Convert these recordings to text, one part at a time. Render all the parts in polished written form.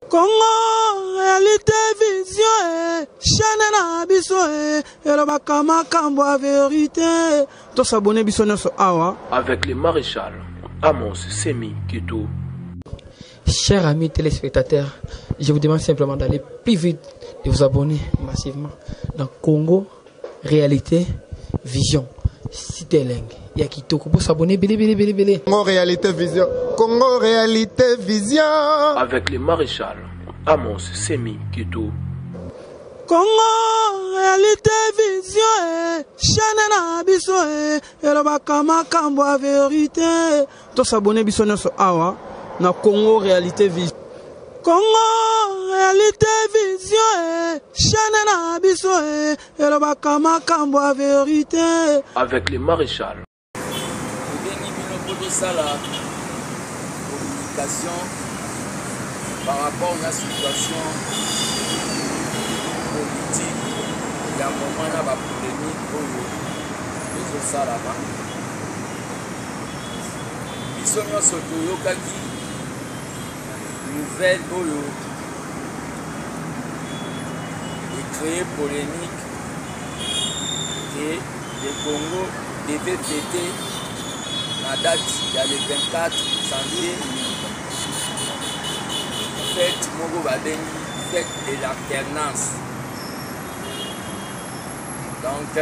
Congo, réalité, vision, chaîne na biso, et le bakama kambo a vérité. Tous s'abonner biso sur Awa. Avec le maréchal Amos Semi Kito. Chers amis téléspectateurs, je vous demande simplement d'aller plus vite, de vous abonner massivement dans Congo, réalité, vision. Cité Leng. Il y a qui pour s'abonner, belé. Congo, réalité, vision. Congo, réalité, vision. Avec le maréchal Amos Semi Kito. Congo, réalité, vision, chaîne na biso, et le bakama kambo a vérité. Tous s'abonner biso sur Awa. Na Congo, réalité, vision. Congo, réalité, vision, chaîne na biso, et le bakama kambo a vérité. Avec le maréchal. La communication par rapport à la situation politique, il y a un moment là, polémique pour les Salama. Ils sont dans ce Toyokaki, nouvelle Oyo, et créer polémique que le Congo devait fêter la date, il y a le 24 janvier, fête Mogo Babengi, fête de l'alternance. Donc,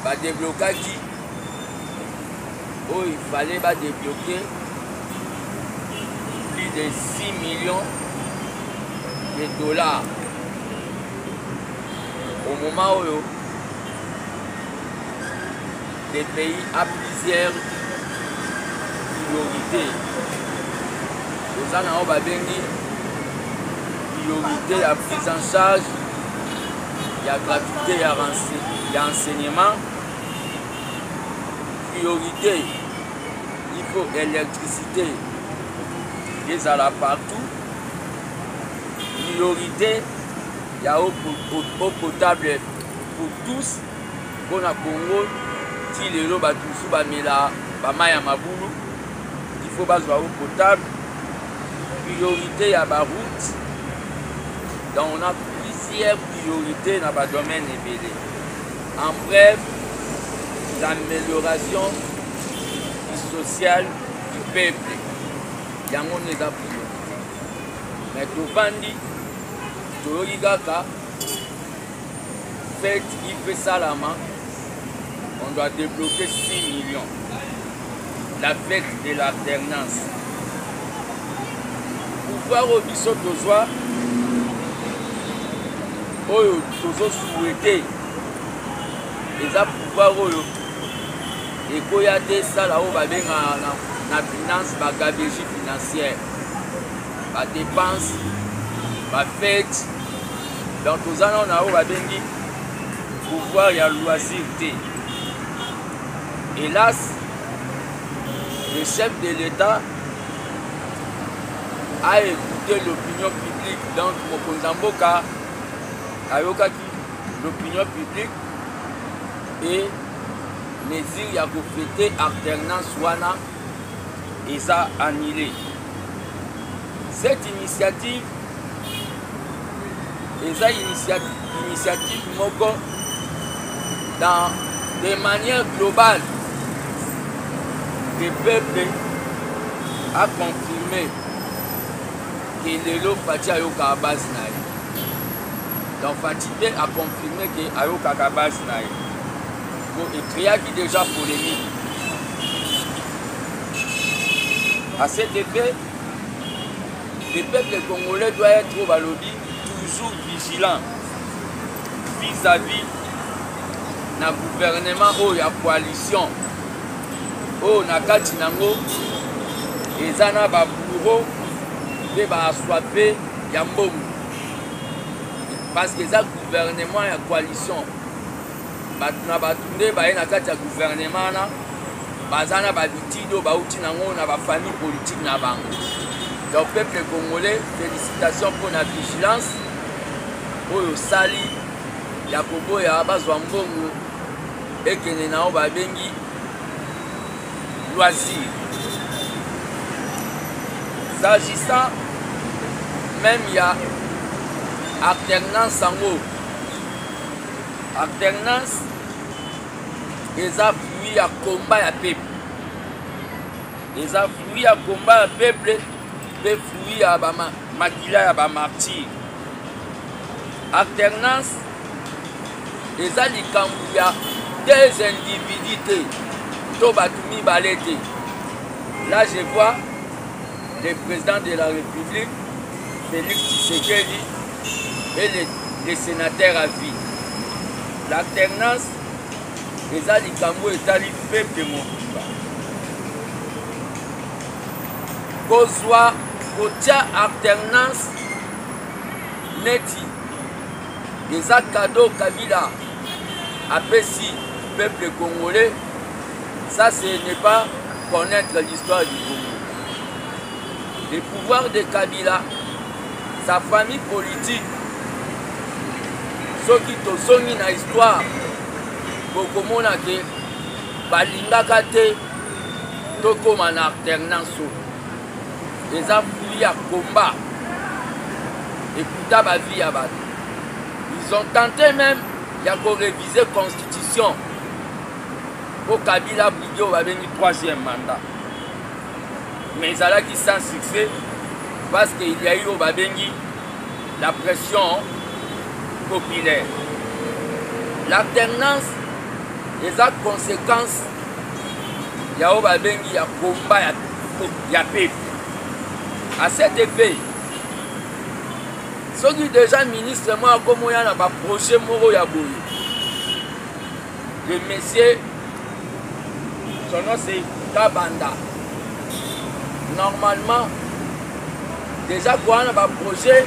va débloquer qui? Oh, il fallait débloquer plus de 6 millions de dollars. Au moment où les pays à plusieurs priorité. Nous avons priorité à prise en charge, il y a gratuité, il y a enseignement. Priorité, il faut électricité, les à partout. Priorité, il y a eau potable pour tous. Pour le Congo, si les gens il faut baser eau potable, priorité à la route. Donc on a plusieurs priorités dans le domaine élevé. En bref, l'amélioration sociale du peuple. Il y a des priorités. Mais tout bandi, tout rigaka, fait il fait Salama, on doit débloquer 6 millions. La fête de l'alternance. Pouvoir au biso tozoa, oyo tozo souhaité, les a pouvoir oyo, et qu'il y a des salles où on na finance, ma gabegie financière, ma dépense, ma fête. Donc tous ans on a où babengi pouvoir y a loisir. Hélas, le chef de l'État a écouté l'opinion publique. Donc, Mokonzamboka a écouté l'opinion publique et mesure y a fêté alternance wana et ça annulé. Cette initiative moko dans de manière globale. Le peuple a confirmé que le lot Fati Ayoka à base naï. Donc Fatigué a confirmé que Ayoka à base naï. Bon, et créa qui déjà polémique. À cet effet, le peuple congolais doit être au balobi toujours vigilant vis-à-vis du gouvernement ou la coalition. Oh, nakati nango ezana ba bourreau de ba assoiffé ya mbongo parce que ça gouvernement ya coalition batuna batunde ba nakati ya gouvernement na bazana ba bitido ba uti nango na ba famille politique na bango. Donc peuple congolais, félicitations pour la vigilance. Oyo sali ya kobo ya bazwa mbongo ekene na o ba bengi loisir. S'agissant même il y a alternance en haut. Alternance, ils ont fui à combat à peuple. Ils ont fui à combat à peuple, ils ont fui à Makila à martyr. Alternance, ils ont des individualités. Là, je vois le président de la République, Félix Tshisekedi, et les sénateurs à vie. L'alternance, les alikambo et ali peuple mokuba. Kozwa, kotia alternance, neti. Les cadeaux Kabila, apesi peuple congolais, ça ce n'est pas connaître l'histoire du Congo. Le pouvoir de Kabila, sa famille politique, ceux qui sont dans l'histoire, beaucoup de gens qui balingaka te tokoma en alternance. Les ont fui à combat. Écoutez ma vie à battre. Ils ont tenté même de réviser la constitution pour Kabila Boudio va venir 3e mandat. Mais ils ont qui sans succès parce qu'il y a eu au Babengi la pression populaire. L'alternance, les conséquences, il y a au Babengi, il y a combat, il y a peuple. À cet effet, ceux qui déjà ministre, moi, comme il y a un projet Moro Yaboui, le monsieur, son nom c'est Kabanda. Normalement, déjà, quand on a un projet,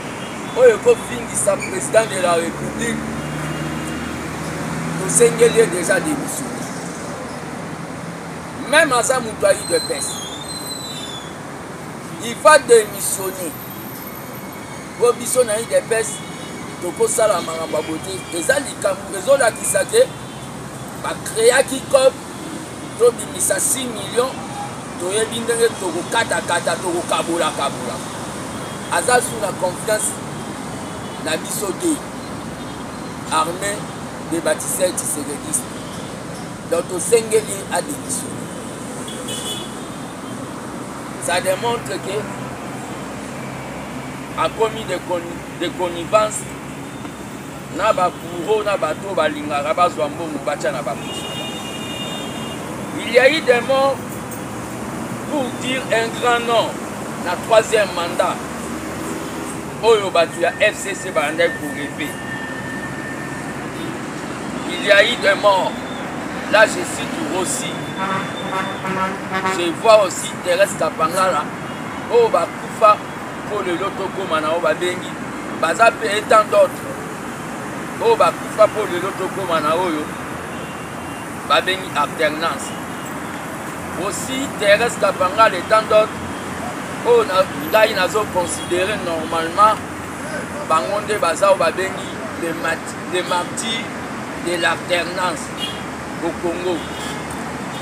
on a un président de la République, nous sommes déjà démissionné. Même à ça, Moutaï de Pes. Il va démissionner. Pour missionner des Pes, il faut ça la maraboté. Les gens qui savent, va créer qui comme, il 6 millions. Togo kata kabula. Aza sous la confiance na biso de armée des bâtisseurs tshisekidistes. Donc au Sengeli a démissionné. Ça démontre que a commis de connivence na ba bourreau na bato balingaka bazwa mbongo bacha na ba. Il y a eu des morts pour dire un grand nom, la 3e mandat, Oyo Batua FCC Bandai pour rêver. Il y a eu des morts. Là, je cite aussi. Je vois aussi Thérèse Kapangala, Oyo Bakufa, pour le Lotoko Mana, Oyo Babengi, Bazape et tant d'autres. Oyo Bakufa pour le Lotoko Mana, Oyo Babengi alternance. Aussi Thérèse Kapangala et tant d'autres, on a considéré normalement Bangonde Bazao Babengi des martyrs de l'alternance au Congo.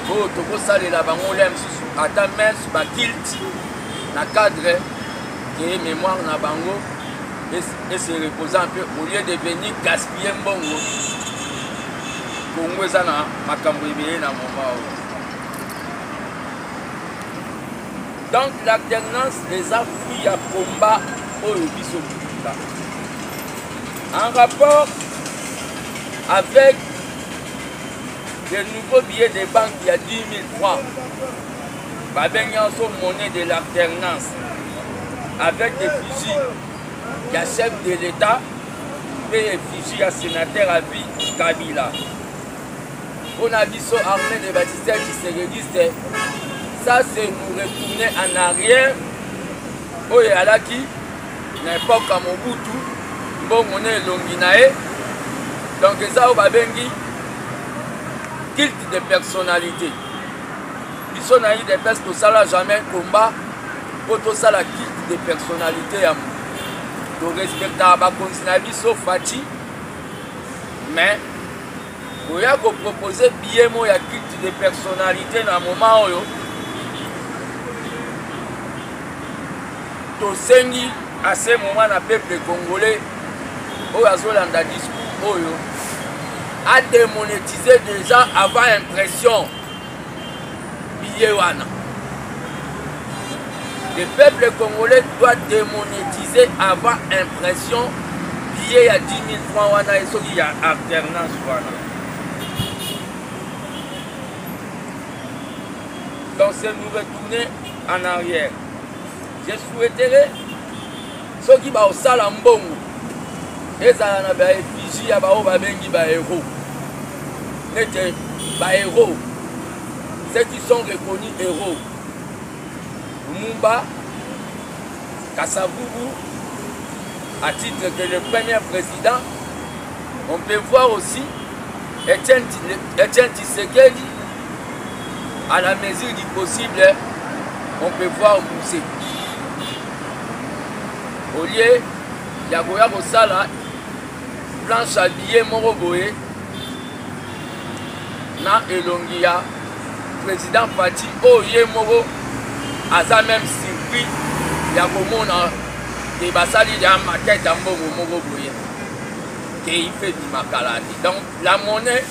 Oh, tout ça, les Bangonde attend même sur la kilt, na cadre qui est mémoire na Bango et se reposer un peu au lieu de venir gaspiller un bongo. Congo, ça n'a pas cambriolé dans mon moment. Donc l'alternance les a fui à combat au Biso. En rapport avec les nouveaux billets de banque il y a 10 000 francs, Babenyanso monnaie de l'alternance avec des fusils, il y a chef de l'État et des fusils à sénateur à vie Kabila. On a vu ça armée des bâtisseurs qui se réduisent. Ça, c'est nous retourner en arrière. Où il y a là qui, n'importe à Mobutu, bon, on est Longinae. Donc, ça, on va bien dire, culte de personnalité. Ils sont naïfs des personnes que ça n'a jamais combat, pour tout ça, la culte de personnalité. Donc, respectable, sauf Fati. Mais, il y a proposer bien moi, il y a culte de personnalité dans le moment où Tosengi à ce moment le peuple congolais oyo azolanda discours oyo a démonétisé déjà avant impression billet wana. Le peuple congolais doit démonétiser avant impression billet à 10 000 francs wana et il y a alternance wana. Donc c'est nous retourner en arrière. Je souhaiterais ceux qui va au salambongo et ça na ba effigie ya ba o ba bengi ba héros. N'était ba héros. Ceux qui sont reconnus héros. Mumba, Kassavubu, à titre que le premier président, on peut voir aussi Etienne Tshisekedi, à la mesure du possible, on peut voir Moussé. Au lieu, il y a Goya Sala, planche habillée Moroboé, na Elongia, président Fati, Oye Moro. Aza même surpris, il y a comme des basali de maquette en Moro qui fait du makaladi. Donc la monnaie,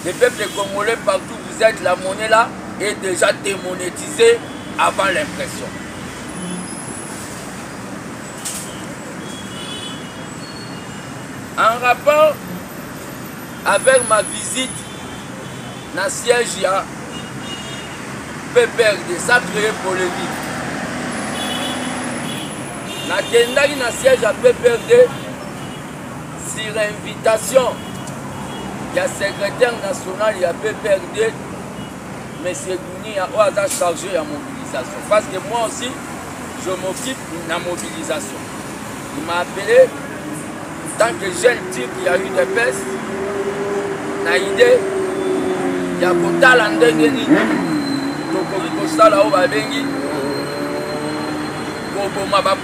le peuple congolais partout où vous êtes, la monnaie là est déjà démonétisée avant l'impression. En rapport avec ma visite dans le siège, PPRD, ça crée polémique. Nakendaki na siège à PPRD sur invitation du secrétaire national de PPRD, M. Gouni, a chargé la mobilisation. Parce que moi aussi, je m'occupe de la mobilisation. Il m'a appelé, tant que jeune type qui a eu des pestes, na idée, il y a Kota Landengeni.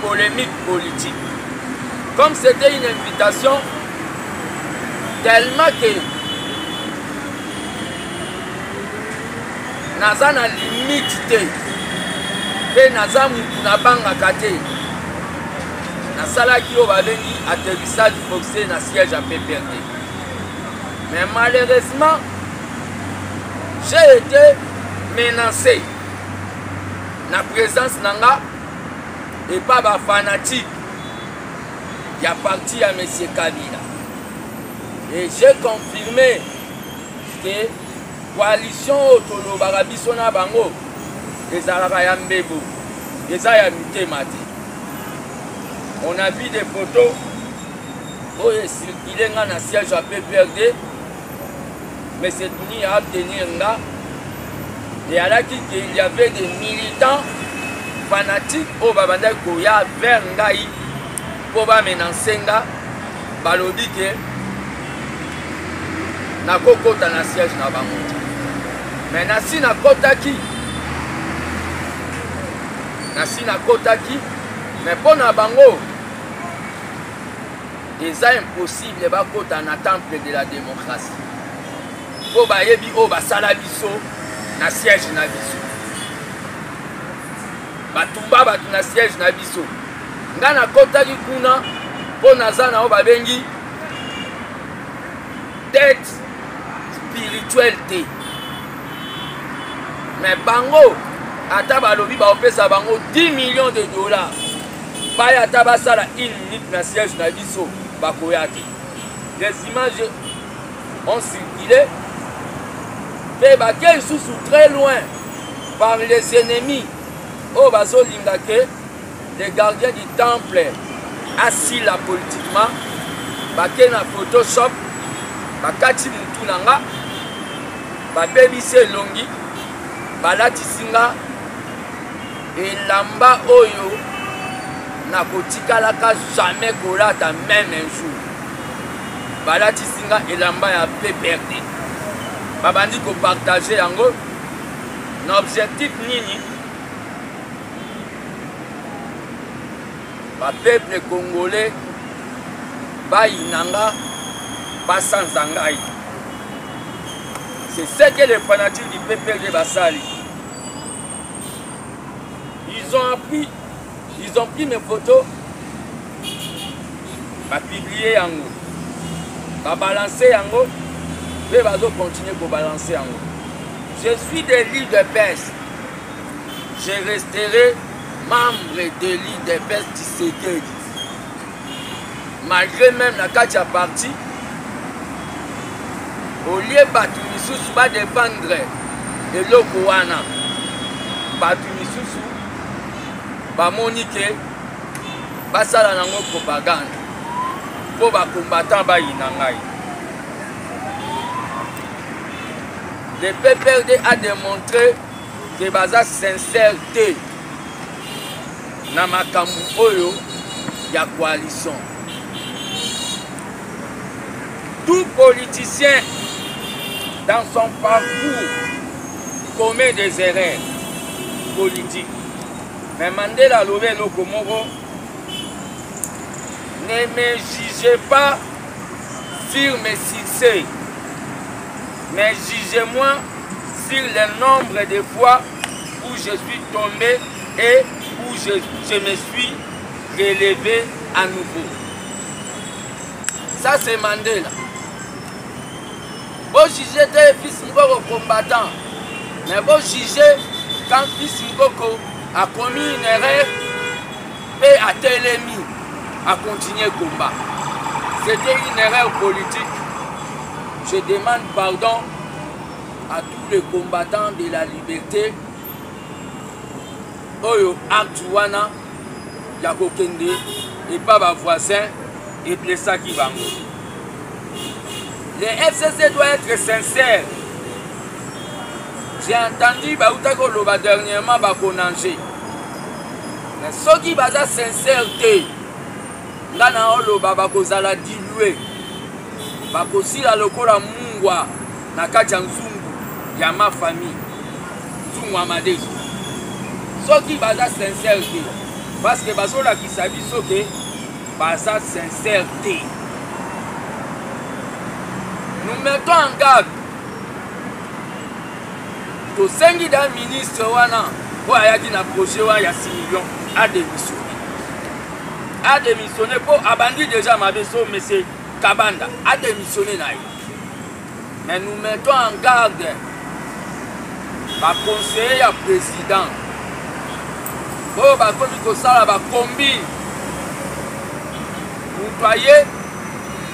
Polémique politique. Comme c'était une invitation, tellement que naza na limite te naza mutu na bangaka te nasalaki oyo babengi atterrissage forcé na siège à PPRD. Mais malheureusement, j'ai été menacé na présence nanga et pas ba fanatique il y a parti à M. Kabila. Et j'ai confirmé que coalition Otolobaka biso na bango ezalaka ya mbebo eza ya mitema te. On a vu des photos où il circulait dans le siège à PPRD, mais c'est venu à obtenir là. Et alors qu'il y avait des militants fanatiques au Babanda Koya vers Ngaï pour menacer nga balobi ke na kokota na siège na bango. Mais nasi na kotaki mais pour na bango c'est impossible ba kota na temple de la démocratie. Po ba yebi o ba sala biso na siège na biso. Batumba batu na siège na biso. Nga na kotaki kuna po naza na o babengi dette spirituelle te. Mais bango ata balobi ba opesa bango 10 millions de dollars. Baya ata basala une minute na siège na biso bakoyaki. Les images ont circulé. Mais baké sous très loin par les ennemis. Oh bazo lingake les gardiens du temple assis là politiquement. Baké na Photoshop. Bakati mutu nanga. Babebise longi. Balati singa. Elamba oyo na kotikalaka jamais kolata même un jour. Balati singa elamba ya PPRD. Babandi ko partager yango. L'objectif nini? Ba peuple congolais ba inanga pas sans angai. C'est ce que les fanatiques du PPRD basali. Ils ont pris mes photos bapublie yango, babalancer yango, et bazo continuer pour balancer yango. Je suis de l'île de Pes. Je resterai membre de l'île de Pes Tshisekedi. Malgré même la Katia partie, au lieu batu misusu ba défendre eloko wana, batu misusu ba monike basala nango propagande po ba combattant ba yinangai. Le PPRD a démontré que baza sincérité na makambu oyo ya coalition. Tout politicien dans son parcours commet des erreurs politiques. Mais Mandela Lové Lokomoro, ne me jugez pas sur mes succès, mais jugez-moi sur le nombre de fois où je suis tombé et où je me suis relevé à nouveau. Ça c'est Mandela. Vous jugez des fils Mboko combattants, mais vous jugez quand fils Mboko a commis une erreur et a télémis à continuer le combat. C'était une erreur politique. Je demande pardon à tous les combattants de la liberté. Oyo Aktuana, Yakokende, et pas ma voisin, et Plessaki Bango. Le FCC doit être sincère. J'ai entendu Baoutako Loba dernièrement Bakonangé. Mais ceux qui sont sincères, Lana Loba Bakozala dilué. Bakosila Lokola Mungwa, Nakaja Nzungu, Yama famille, Nzungu Amadej. Ceux qui sont sincères, parce que Bazola qui s'habille, ceux qui sont sincères. Nous mettons en garde. Au 5 d'un ministre, il y a un projet de 6 millions à démissionner. À démissionner pour abandonner déjà ma vaisseau, M. Kabanda. À démissionner. Mais nous mettons en garde le conseiller à président. Pour que ça va combiner. Vous voyez,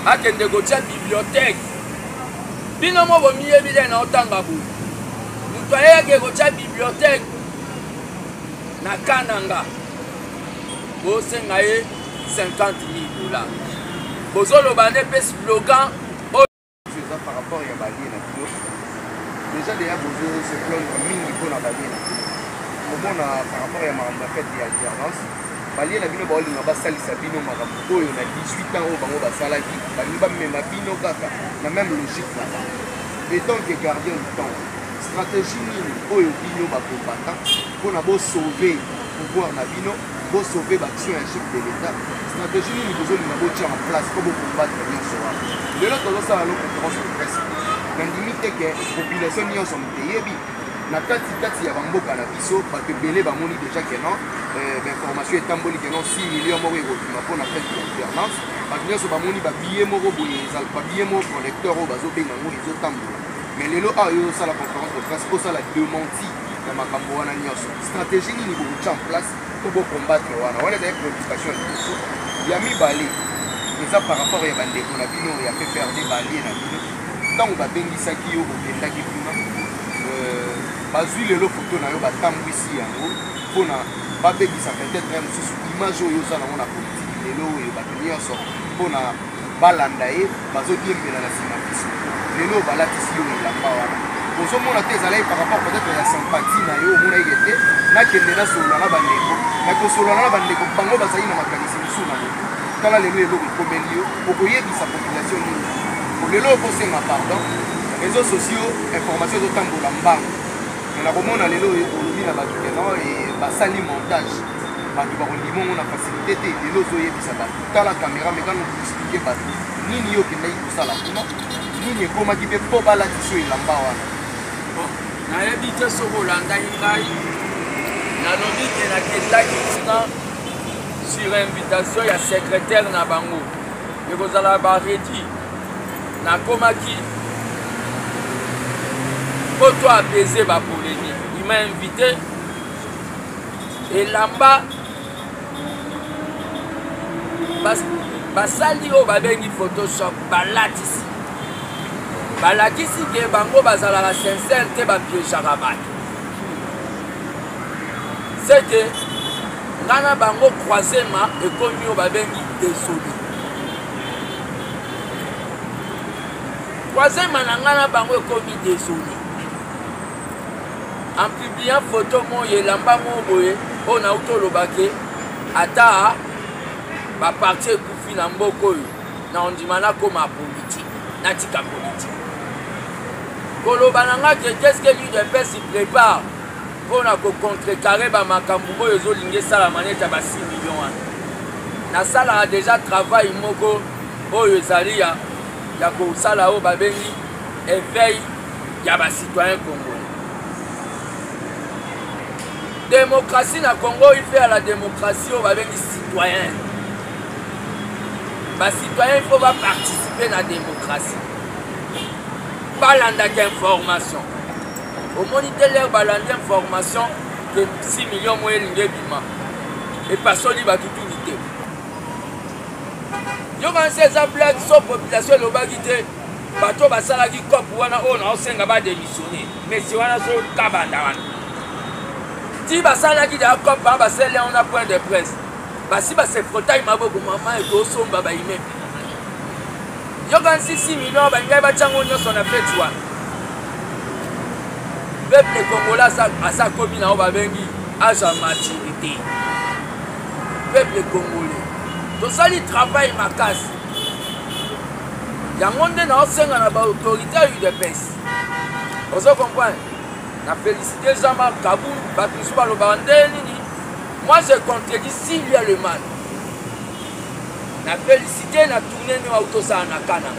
à une bibliothèque. Bino mo bomiye bile na otanga bu. Mutu ayeke kocha bibliothèque na Kananga. Bosenga ye 50 000 $. Bozolo bane pe slogan par rapport à Balié na kilo. Déjà déjà bozo se plaindre mingi pour na Balié na kilo. Comment par rapport à ma fête d'alternance, Balié na bino baolinga basalisa bino makambo oyo na 18 ans oyo bango basalaki balingi bamema bino kaka na même logique là. Et tant que gardien du temps, stratégie nini oyo bino bakombatant mpona bosauve pouvoir na bino, bosauve baction ya chef de l'État, stratégie nini bozolinga botia en place po bokombattre nyonso wana. Lelo tozosala lo conférence de presse nandimi te ke population nyonso moteyebi na kati ya bamboka na biso bato ebele bamoni déjà ke non information etamboli ke non 6 millions moko ekobima mpona fête ya alternance. Bato nyonso bamoni babillet moko boye ezala babillet moko collecteur oyo bazobenga ngo ezotambola. Mais lelo ayo osala conférence de presse osala démenti na makambo wana nyonso. Stratégie nini bokotia en place po bocombattre wana wana ezali préoccupation ya liboso ya mibale eza par rapport ya bandeko na bino ya PPRD balie na bino ntango babengisaki yo bokendaki kuna bazwi lelo foto na yo batambwisi yango mpona babebisa peut-être ya mosusu image oyo oza nango na politiki lelo oyo bato nyonso mpona balanda ye bazodiembela na nsima biso lelo balatisi yo elamba wana ozomona te ezalaki par rapport peut-être ya sympathie na yo omona ye te nakende nasolola na bandeko nakosolola na bandeko bango bazali na makanisi mosusu na moto tala lelo eloko ekomeli yo okoyebisa population nini lelo okosenga pardon réseaux sociaux information ezotambola mbango na komona lelo olobi na bato keno basali montage bato bakondima ngo na facilité te lelo ozoyebisa bato tala caméra mekano koexplike bato nini yo okendaki kosala kuna nini ekomaki mpe mpo balatisi yo elamba wana nayebi te soki olandaki ngai nalobi ke nakendaki kuna sur invitation ya secrétaire na bango et vous allez barreti na komaki pour apaiser ma polémique. Il m'a invité et là-bas basali o babengi Photoshop balatisi ke bango bazalaka sincère te bapiégeaka bato. C'est que ngana bango croisement ekomi o babengi désolé. Croisement na ngana bango ekomi désolé. En publiant photo mo yelamba mo boye on a utolobake ata ba parti ekufi na mboko oyo na ondimana koma politique na tika politique koloba nanga qu'est-ce que l'UDPS s'y prépare pour na contrecarrer ba makambo oyo ezolinga esala maneta ba 6 millions wana na sala a déjà travail moko oyo ezali ya kosala oyo babengi éveil ya ba citoyen congolais. Démocratie na Congo, il fait à la démocratie avec les citoyens. Les citoyens, il faut participer à la démocratie. Pas d'information. Au moniteur, il y a l'information de 6 millions de moyens. Et personne ne va tout unité. Il y a ces blagues sur la population de l'Obagité. Bateau basala qui cop wana on a aussi un démissionné. Mais si on a sur Kabanda. Si basala qui a cop basala on a point de presse. Basi base frotaille maboko maman et dosso baba ime. Yo gan 6 millions bangai ba chango nyoso na fait toi. Peuple congolais à sa commune na babengi asa maturité. Peuple congolais. To sali travail makasi. Yango nde na osenga na ba autorité UDPS. Vous comprenez? Na félicité Jean-Marc Kabou, Batusu baloba nini. Moi je contredis s'il y a le mal. Na félicité na tourner no auto ça na kana.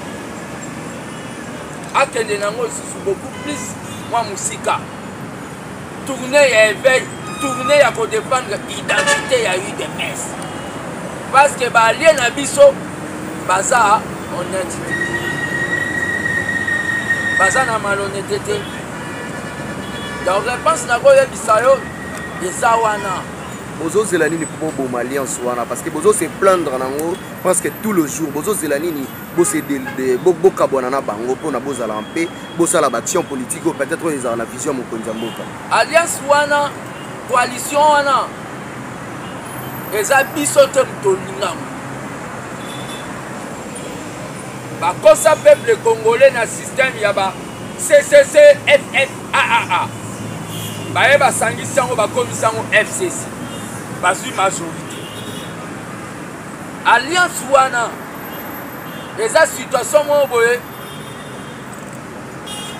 Akende nango sous beaucoup plus moi musika. Tourner ya éveil, tourner ya ko défendre identité ya UDPS. Parce que ba alien na biso baza honnêteté. Baza na malhonnêteté. Donc je pense na koye bisayo eza wana. Bozo Zelanini pour bon alliance wana parce que Bozo se plaindre nango parce que tout le jour Bozo Zelanini bosse de boka bonana bango pour na boza la paix, bossa la action politique peut-être ils ont la vision mokonza mboka. Alliance wana coalition wana eza biso te mtolinga. Bakosa peuple congolais na système yaba CCC FFAAA. Baye basangisi yango bakomisa yango FCC. Bazui majorité. Alliance wana eza situation mo boye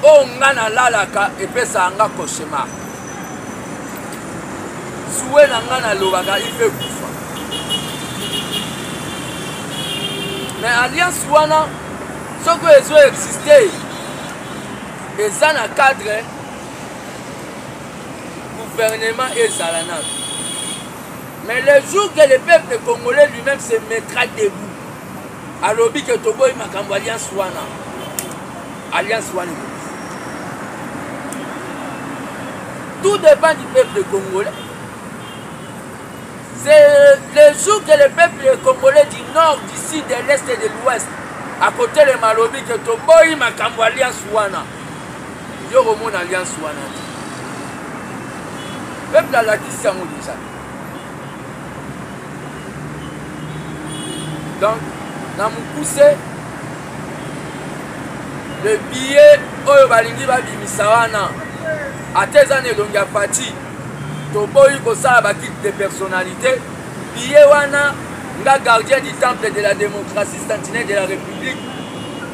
o ngana lalaka epesa anga cauchemar. Soué na ngana lobaka ife kufa. Mais alliance wana soko ezo exister eza na cadre gouvernement et Zalana. Mais le jour que le peuple congolais lui-même se mettra debout, à l'objet que Togo est Makambo Alliance Wana. Alliance Wana. Tout dépend du peuple congolais. C'est le jour que le peuple congolais du nord, du sud, de l'est et de l'ouest, à côté de Malobi, que Togo est Makambo Alliance Wana. Yo Romon Alliance Wana. Le peuple a la question déjà. Donc, dans mon poussé, le billet, Oyo Balingi Babimisa wana, à tes années donc il y a parti, Toboyi Kosa Bakit de personnalité, billet wana, nga gardien du temple de la démocratie, sentinelle de la République,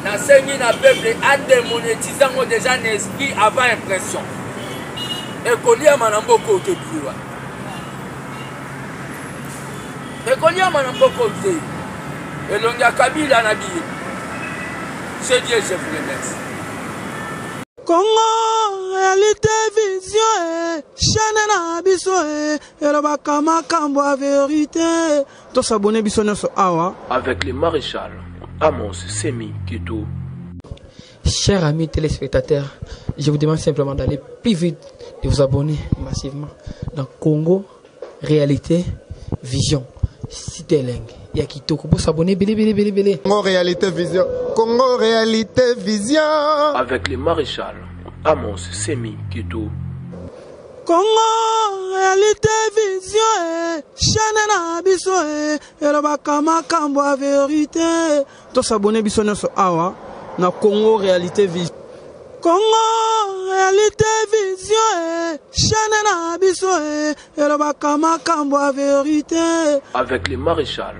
n'a saigné na peuple à démonétisant déjà un esprit avant impression. Et qu'on y a manambo côté plus. Et qu'on y a manambo côté. Et l'on y a Kabila Nabi. C'est Dieu, je vous remercie. Congo, réalité, vision, chaîne na biso, et le bakama kambo vérité. Tous s'abonner biso awa. Avec le maréchal Amos Semi Kito. Chers amis téléspectateurs, je vous demande simplement d'aller plus vite, de vous abonner massivement dans Congo Réalité Vision. Citeleng. Yakitoko pour s'abonner. Congo Réalité Vision. Congo Réalité Vision. Avec le maréchal Amos Semi Kito. Congo Réalité Vision, chaîne na biso elobaka makambo ya vérité. To s'abonner biso nyonso awa na Congo Réalité Vision. Congo Réalité Vision, chaîne na biso elobaka makambo ya vérité. Avec le maréchal